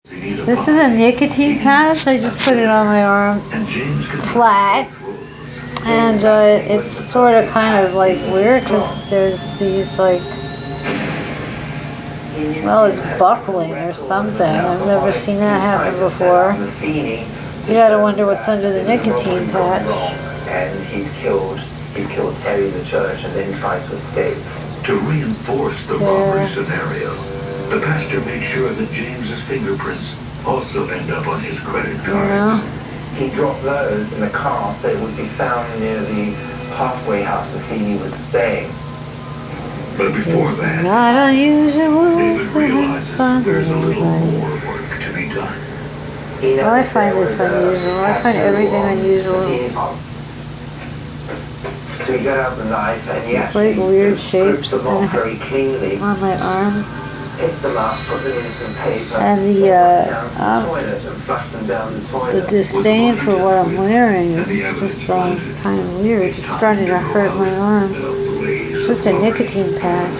This is a nicotine patch. I just put it on my arm flat. And it's sort of kind of like weird because there's these like, well, it's buckling or something. I've never seen that happen before. You gotta wonder what's under the nicotine patch. And he killed Terry in the church and then tried to escape. To reinforce the robbery scenario, the pastor made sure that James's fingerprints also end up on his credit cards. He dropped those in the car so it would be found near the halfway house the Feeney was staying. But before that, not unusual. David realizes there's a little more work to be done. Oh, I find this unusual. I find everything unusual. So he got out the knife and he it's like weird shapes them off very cleanly. On my arm. Picked them up, put them in some paper, and the disdain for what I'm wearing is just kind of weird. It's starting to hurt my arm. It's just a nicotine patch.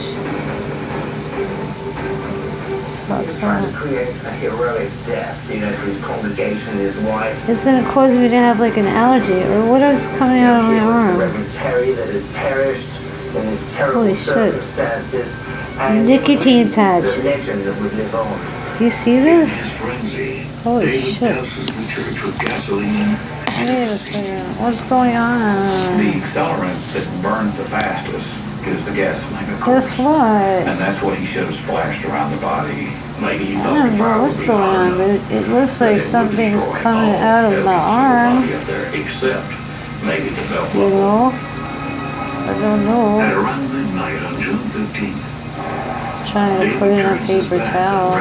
He's trying to create a heroic death, you know, for his congregation and his wife. It's going to cause me to have like an allergy, or what is coming out of my arm? Reverend Terry that has perished in his terrible circumstances. Nicotine patch. Do you see this? Holy shit. I need to figure out what's going on. The accelerant that burns the fastest is the gasoline. Guess what? And that's what he should have splashed around the body. Maybe he I don't know what's going on, but it looks like something's coming out of my arm. Except maybe the belt. You know? I don't know. At around midnight on June 15th. Trying to put in a paper towel.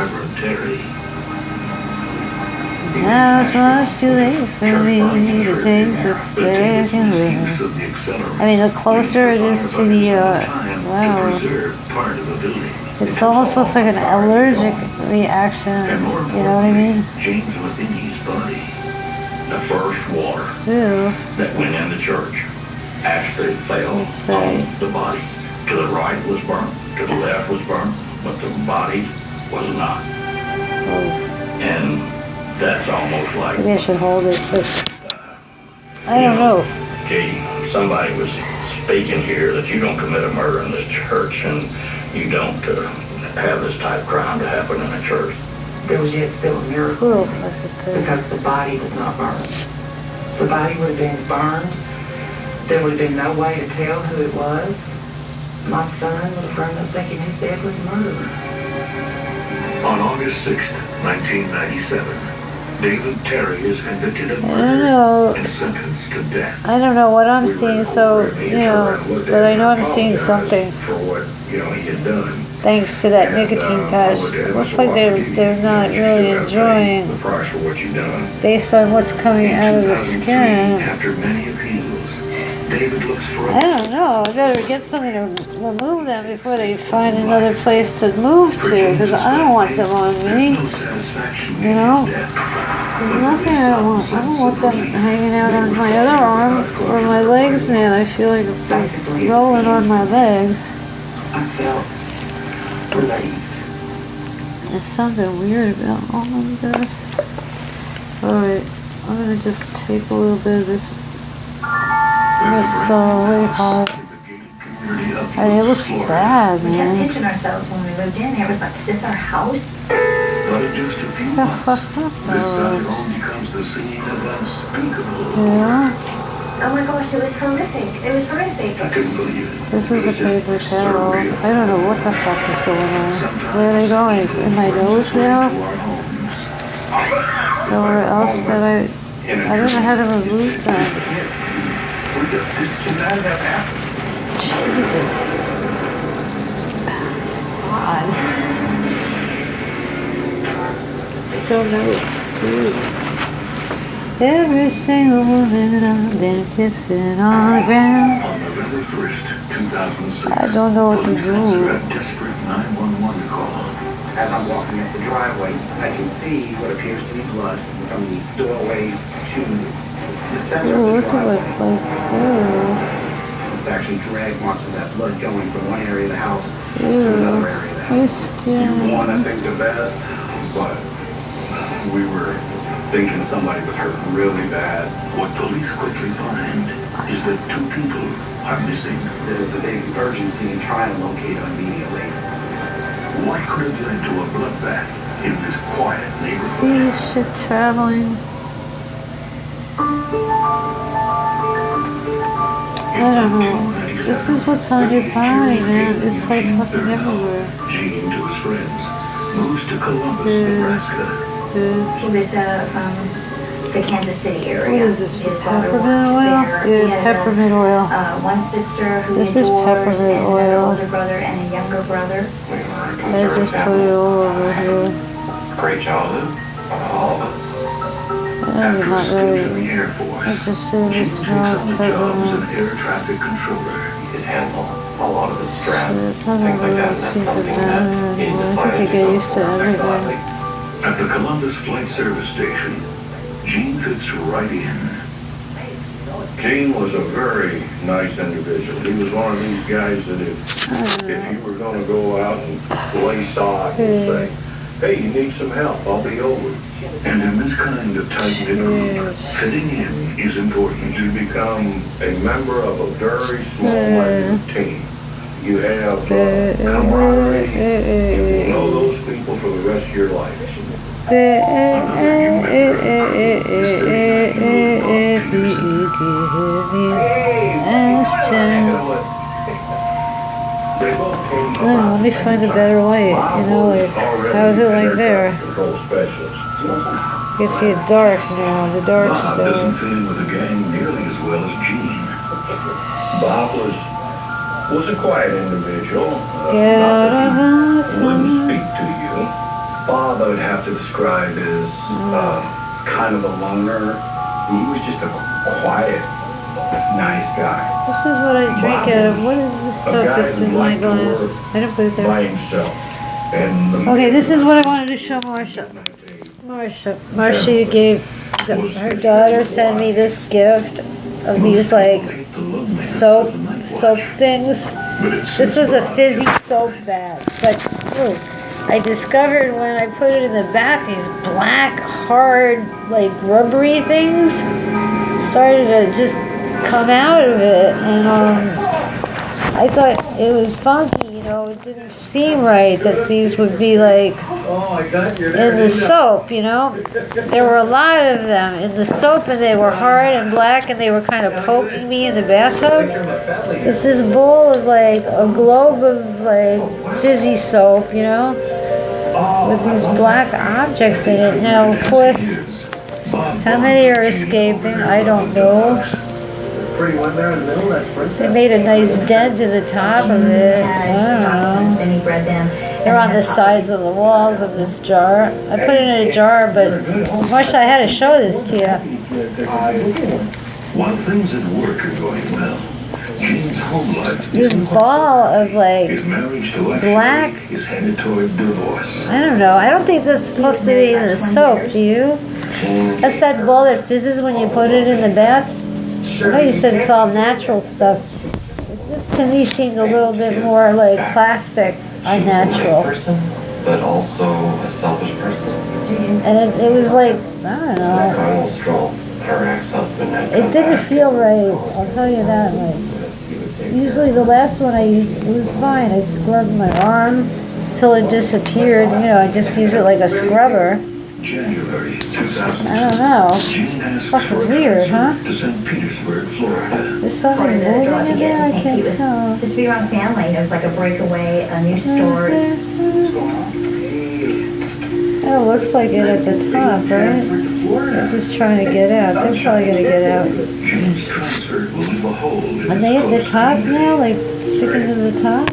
Now it's much too late for me to take the second look. I mean, the closer it is to the, wow. It almost looks like an allergic reaction, you know what I mean? James within his body. The first water that went in the church actually fell on the body. To the right was burnt. To the left was burned, but the body was not. And that's almost like... Maybe I should hold it, but... I don't know. Katie, somebody was speaking here that you don't commit a murder in this church, and you don't have this type of crime to happen in a church. There was yet still a miracle because the body was not burned. If the body would have been burned, there would have been no way to tell who it was. My son would have grown up thinking his dad was a murderer. On August 6th, 1997, David Terry is convicted of murder and sentenced to death. I don't know what I'm seeing, so, you know, but I know I'm seeing something. For what, you know, he had done. Thanks to that nicotine patch. It looks like they're not really enjoying, the price for what you've done. Based on what's coming out of the skin. After many appeals, David looks for I don't know. I better get something to remove them before they find another place to move to, because I don't want them on me. You know? There's nothing I don't want. I don't want them hanging out on my other arm or my legs now. I feel like they're rolling on my legs. I felt relieved. There's something weird about all of this. Alright, I'm going to just take a little bit of this. What do you call it? I mean, it looks bad, man. Man. We kept pinching ourselves when we moved in here. It was like, is this our house? But in just a few months, this side home becomes the scene of unspeakable. Yeah. Oh my gosh, it was horrific. It was horrific. I couldn't believe it. This is a paper towel. I don't know what the fuck is going on. Where are they going? In my nose now? Somewhere else that I don't know how to remove them. Jesus. God. I don't know what to do. Every single woman I've been kissing on the ground. On November 1st, 2006, I don't know what to do. a desperate 911 call. As I'm walking up the driveway, I can see what appears to be blood from the doorway to the center of the driveway. It's actually drag marks of that blood going from one area of the house to another area of the house. You want to think the best, but We were thinking somebody was hurt really bad. What police quickly find is that 2 people are missing. There's a big urgency in trying to locate them immediately. What could have led to a bloodbath in this quiet neighborhood? Seas ship traveling. I don't know. This is what's on your body, man. It's like fucking everywhere. Gene to his friends moves to Columbus, Nebraska. He was from the Kansas City area. What is this? His father Peppermint worked oil? there. Yeah, He had peppermint oil. one sister who This is divorced, peppermint and an oil. older brother and a younger brother. We were a I conservative just put family. it all over here. Great childhood. All of us. I'm After not a stint really. in the Air Force, I just didn't Gene smell takes on the job as peppermint. an air traffic controller. He could handle a lot of the stress, I things don't like that. really And that's seem to something matter that he anymore. I decided think I to get go used to for everything. excellently. At the Columbus Flight Service Station, Gene fits right in. Gene was a very nice individual. He was one of these guys that if you were going to go out and play sock and say, hey, you need some help, I'll be over. And in this kind of tight-knit group, fitting in is important. You become a member of a very small team. You have camaraderie. You will know those people for the rest of your life. Let me find a better light, you know, like, how is it like there? Control specialist. You can see it dark now, the dark's Bob doesn't still. fit in with the gang nearly as well as Gene. Bob was a quiet individual. Get Not out that of he my wouldn't time. speak to you. Bob, I would have to describe as kind of a loner. He was just a quiet, nice guy. This is what I drink out of. What is this A stuff guy that's who in my liked to glass? work I didn't put it by there. himself. And the Okay, this is what I wanted to show Marcia. Marcia gave, her daughter sent me this gift of these like soap things. This was a fizzy soap bag, but ooh, I discovered when I put it in the bath, these black, hard, like rubbery things started to just come out of it, and I thought it was funky, you know, it didn't seem right that these would be like in the soap, you know. There were a lot of them in the soap, and they were hard and black, and they were kind of poking me in the bathtub. It's this bowl of like a globe of like fizzy soap, you know, with these black objects in it. Now, of course, how many are escaping? I don't know. They made a nice dent in the top of it. I don't know. And he bred them. They're on the sides of the walls of this jar. I put it in a jar, but Marcia, I had to show this to you. While things at work are going well, Gene's home life This isn't ball of like, His marriage to black- Ashley is headed toward divorce. I don't know. I don't think that's supposed to be in the soap, do you? That's that ball that fizzes when you put it in the bath. I know you said it's all natural stuff. This to me seemed a little bit more like plastic, unnatural. Person, but also a selfish person. And it was like, I don't know. Carl Stroll, her ex-husband, had It come didn't back. feel right, I'll tell you that much. Usually the last one I used, it was fine. I scrubbed my arm till it disappeared. You know, I just use it like a scrubber. January 2000. I don't know. Gene asks Fucking for a weird, transfer huh? to St. Petersburg, Florida. Is something moving in there? I can't tell. Just to be around family. It was like a breakaway, a new story. Oh, it looks like it at the top, right? I'm just trying to get out. They're probably gonna get out. Gene's transfer will leave a hole in Are his they at the coat. top now? Like sticking to the top?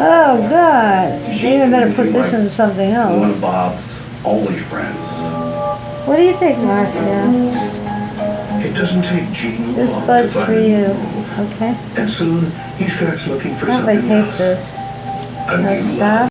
Oh, God. Maybe I better put this into something One else. of Bob's only friends. What do you think, Marcia? It doesn't take Gene This long to bud's find for a you. move. Okay? And soon he starts looking for How if I something take else. this? A Now new stop.